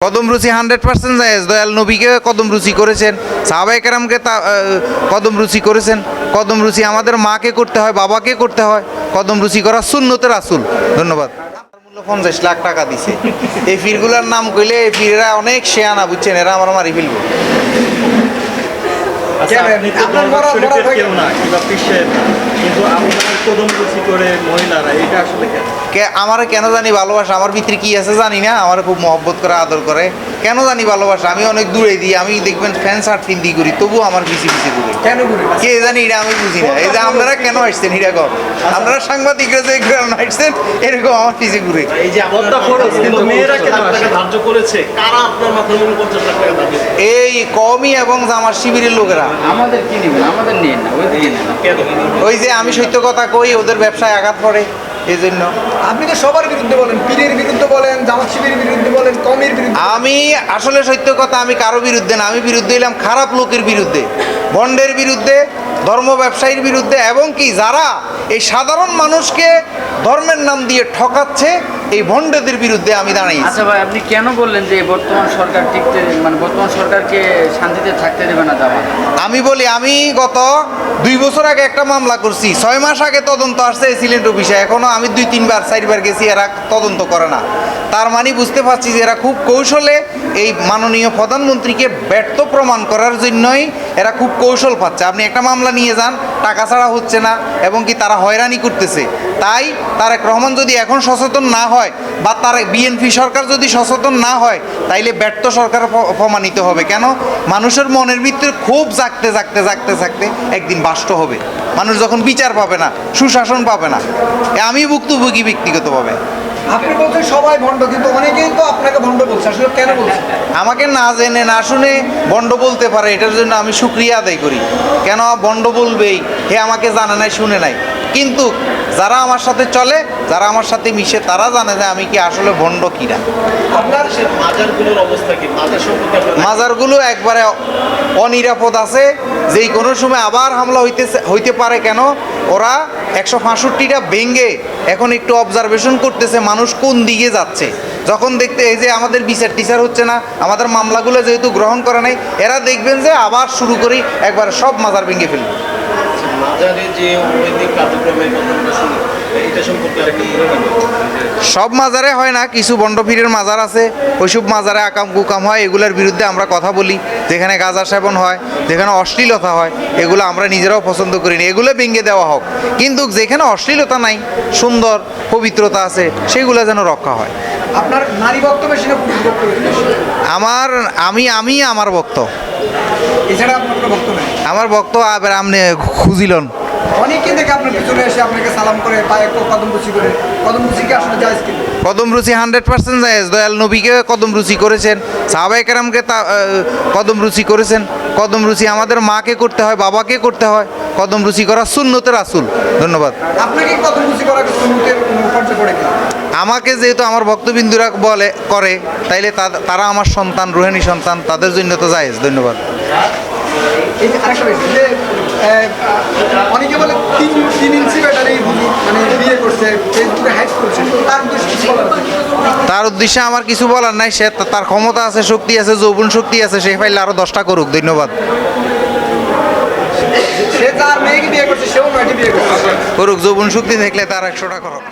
কদম রুচি 100% জায়েজ। দয়াল নবীকে কদম রুচি করেছেন, সাহাবায়ে কেরামকে কদম রুচি করেছেন। কদম রুচি আমাদের মাকে করতে হয়, বাবাকে করতে হয়। কদম রুচি করা সুন্নতে রাসূল। ধন্যবাদ। মূল্য 50 লাখ টাকা দিছে। এই পীরগুলার নাম কইলে এই পীরেরা অনেক শেয়ানা, বুঝছেন, এরা আমার মারি ফেলবো। আমার কেন জানি ভালোবাসা, আমার ভিতরে কি আছে জানি না, আমার খুব মহব্বত করে আদর করে, কেন জানি ভালোবাসা। আমি অনেক দূরে দিই, আমি দেখবেন ফ্যান শার্ট পিন্দি করি, তবু আমার পিছি পিছি ঘুরে কেন ঘুরে কে জানি, এটা আমি বুঝি না। এই যে আপনারা কেন আসছেন এটা কর, আপনারা সাংবাদিকরা যে কেন আসছেন এরকম আমার পিছে ঘুরে। এই যে এই কওমি এবং আমার শিবিরের লোকেরা আমাদের কি নেবেন, আমাদের নিয়ে না, ওই যে আমি সত্য কথা কই, ওদের ব্যবসায় আঘাত পড়ে, এই জন্য। আপনি তো সবার বিরুদ্ধে বলেন, পীরের বিরুদ্ধে বলেন, জামাত শিবিরের বিরুদ্ধে বলেন, কওমির বিরুদ্ধে। আমি আসলে সত্য কথা, আমি কারো বিরুদ্ধে না, আমি বিরুদ্ধে এলাম খারাপ লোকের বিরুদ্ধে, ভণ্ডের বিরুদ্ধে, ধর্ম ব্যবসায়ীর বিরুদ্ধে, এবং কি যারা এই সাধারণ মানুষকে ধর্মের নাম দিয়ে ঠকাচ্ছে, এই ভণ্ডদের বিরুদ্ধে আমি দাঁড়াই। আচ্ছা ভাই, আপনি কেন বললেন যে বর্তমান সরকার টিকতে, মানে বর্তমান সরকারকে শান্তিতে থাকতে দেবে না জামাত? আমি বলি, আমি গত 2 বছর আগে একটা মামলা করছি, 6 মাস আগে তদন্ত আসছে সিলেট অফিসে, এখনো আমি 2-3 বার 4 বার গেছি, এরা তদন্ত করে না। তার মানে বুঝতে পারছি যে এরা খুব কৌশলে এই মাননীয় প্রধানমন্ত্রীকে ব্যর্থ প্রমাণ করার জন্যই এরা খুব কৌশল পাচ্ছে। আপনি একটা মামলা নিয়ে যান, টাকা ছাড়া হচ্ছে না, এবং কি তারা হয়রানি করতেছে। তাই তারেক রহমান যদি এখন সচেতন না হয়, বা তার বিএনপি সরকার যদি সচেতন না হয়, তাইলে ব্যর্থ সরকার প্রমাণিত হবে। কেন? মানুষের মনের ভিতরে খুব জাগতে জাগতে জাগতে জাগতে একদিন বাষ্ট হবে। মানুষ যখন বিচার পাবে না, সুশাসন পাবে না। আমি ভুক্তভোগী ব্যক্তিগতভাবে। আপনি বলছেন সবাই ভণ্ড, কিন্তু অনেকেই তো আপনাকে ভণ্ড বলছে, আসলে কেন বলছে? আমাকে না জেনে না শুনে ভণ্ড বলতে পারে, এটার জন্য আমি শুকরিয়া আদায় করি। কেন ভণ্ড বলবেই? হে আমাকে জানে নাই, শুনে নাই। কিন্তু যারা আমার সাথে চলে, যারা আমার সাথে মিশে, তারা জানে যে আমি কি আসলে ভণ্ড কিনা। আপনার মাজারগুলোর অবস্থা কি? মাজারগুলো একবারে অনিরাপদ আছে, যেই কোনো সময় আবার হামলা হইতে পারে। কেন? ওরা 165টা ভেঙ্গে এখন একটু অবজারভেশন করতেছে মানুষ কোন দিকে যাচ্ছে। যখন দেখতে এই যে আমাদের বিচার টিচার হচ্ছে না, আমাদের মামলাগুলো যেহেতু গ্রহণ করে নাই, এরা দেখবেন যে আবার শুরু করি, একবার সব মাজার ভেঙে ফেলবে। সব মাজারে হয় না, কিছু বন্ডপীরের মাজার আছে, ওইসব মাজারে আকাম কুকাম হয়, এগুলোর বিরুদ্ধে আমরা কথা বলি। যেখানে গাঁজা সেবন হয়, যেখানে অশ্লীলতা হয়, এগুলো আমরা নিজেরাও পছন্দ করি না, এগুলো ভেঙে দেওয়া হোক। কিন্তু যেখানে অশ্লীলতা নাই, সুন্দর পবিত্রতা আছে, সেগুলো যেন রক্ষা হয়। আপনার নারী বক্ত বেশি না পুরুষ বক্ত বেশি? আমার বক্ত, এছাড়া আপনার কোনো বক্ত নেই? আমার বক্ত আবার আপনি খুঁজিলন। অনেকে দেখে আপনার পিছনে এসে আপনাকে সালাম করে, পায়ে কদম রুচি করে। কদম রুচি কি আসলে জায়েজ কিনা? কদম রুচি 100% জায়েজ। দয়াল নবীকে কদম রুচি করেছেন, সাহাবায়ে কেরামকে কদম রুচি করেছেন। কদম রুচি আমাদের মাকে করতে হয়, বাবাকে করতে হয়। কদম রুচি করা সুন্নতে রাসূল। ধন্যবাদ। আপনাকে কদম রুচি করা সুন্নতের পর্যায়ে পড়ে কিনা? আমাকে যেহেতু আমার ভক্তবিন্দুরা করে, তাইলে তারা আমার সন্তান, রুহানি সন্তান, তাদের জন্য তো জায়েজ। ধন্যবাদ। এই যে আরেকটা বিষয় যে অনেকে বলে 3 ইঞ্চি ব্যাটারি মানে বিয়ে করছে, ফেসবুকে হাইট করছে, তার উদ্দেশ্যে কিছু বলার আছে? তার উদ্দেশ্যে আমার কিছু বলার নাই। সে তার ক্ষমতা আছে, শক্তি আছে, যৌবন শক্তি আছে, সে পাইলে আরো 10টা করুক। ধন্যবাদ। সে তার মেয়েকে বিয়ে করছে, সেও মেয়েকে বিয়ে করছে, করুক, যৌবন শক্তি থাকলে তার 100টা করুক।